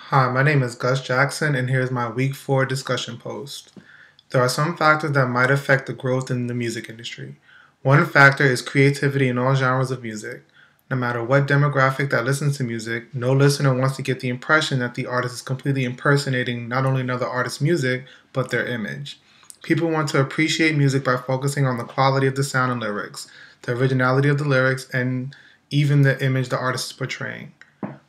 Hi, my name is Gus Jackson, and here's my Week 4 discussion post. There are some factors that might affect the growth in the music industry. One factor is creativity in all genres of music. No matter what demographic that listens to music, no listener wants to get the impression that the artist is completely impersonating not only another artist's music, but their image. People want to appreciate music by focusing on the quality of the sound and lyrics, the originality of the lyrics, and even the image the artist is portraying.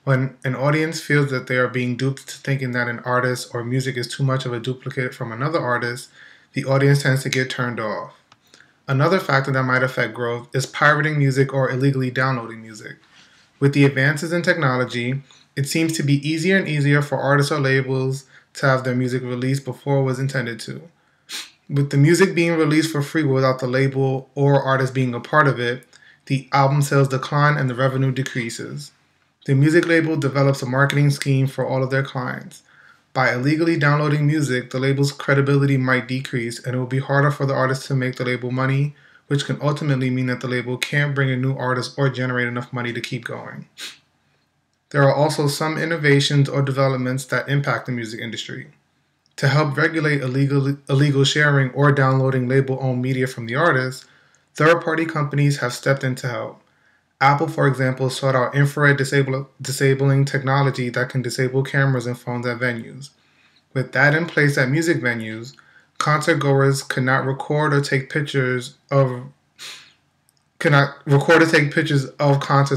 When an audience feels that they are being duped to thinking that an artist or music is too much of a duplicate from another artist, the audience tends to get turned off. Another factor that might affect growth is pirating music or illegally downloading music. With the advances in technology, it seems to be easier and easier for artists or labels to have their music released before it was intended to. With the music being released for free without the label or artist being a part of it, the album sales decline and the revenue decreases. The music label develops a marketing scheme for all of their clients. By illegally downloading music, the label's credibility might decrease and it will be harder for the artist to make the label money, which can ultimately mean that the label can't bring in new artists or generate enough money to keep going. There are also some innovations or developments that impact the music industry. To help regulate illegal sharing or downloading label-owned media from the artist, third-party companies have stepped in to help. Apple, for example, sought out infrared disabling technology that can disable cameras and phones at venues. With that in place at music venues, concert goers cannot record or take pictures of concerts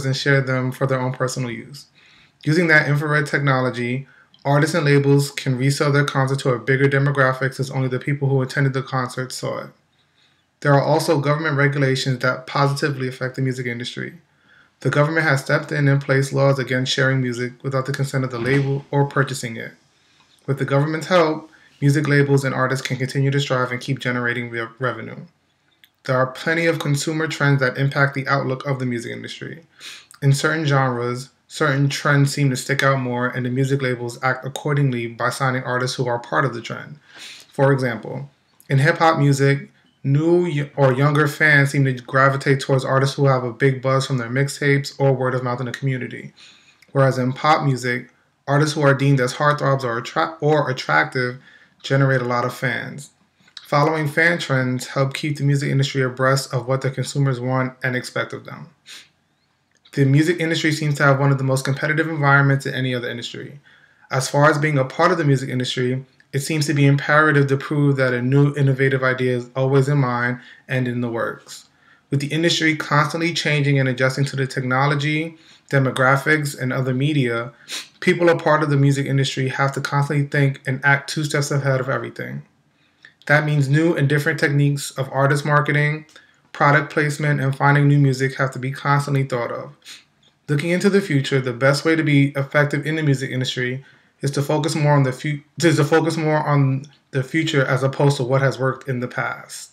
and share them for their own personal use. Using that infrared technology, artists and labels can resell their concert to a bigger demographic since only the people who attended the concert saw it. There are also government regulations that positively affect the music industry. The government has stepped in and placed laws against sharing music without the consent of the label or purchasing it. With the government's help, music labels and artists can continue to strive and keep generating revenue. There are plenty of consumer trends that impact the outlook of the music industry. In certain genres, certain trends seem to stick out more, and the music labels act accordingly by signing artists who are part of the trend. For example, in hip-hop music, new or younger fans seem to gravitate towards artists who have a big buzz from their mixtapes or word of mouth in the community. Whereas in pop music, artists who are deemed as heartthrobs or attractive generate a lot of fans. Following fan trends help keep the music industry abreast of what the consumers want and expect of them. The music industry seems to have one of the most competitive environments in any other industry. As far as being a part of the music industry, it seems to be imperative to prove that a new innovative idea is always in mind and in the works. With the industry constantly changing and adjusting to the technology, demographics, and other media, people a part of the music industry have to constantly think and act 2 steps ahead of everything. That means new and different techniques of artist marketing, product placement, and finding new music have to be constantly thought of. Looking into the future, the best way to be effective in the music industry is to focus more on the future as opposed to what has worked in the past.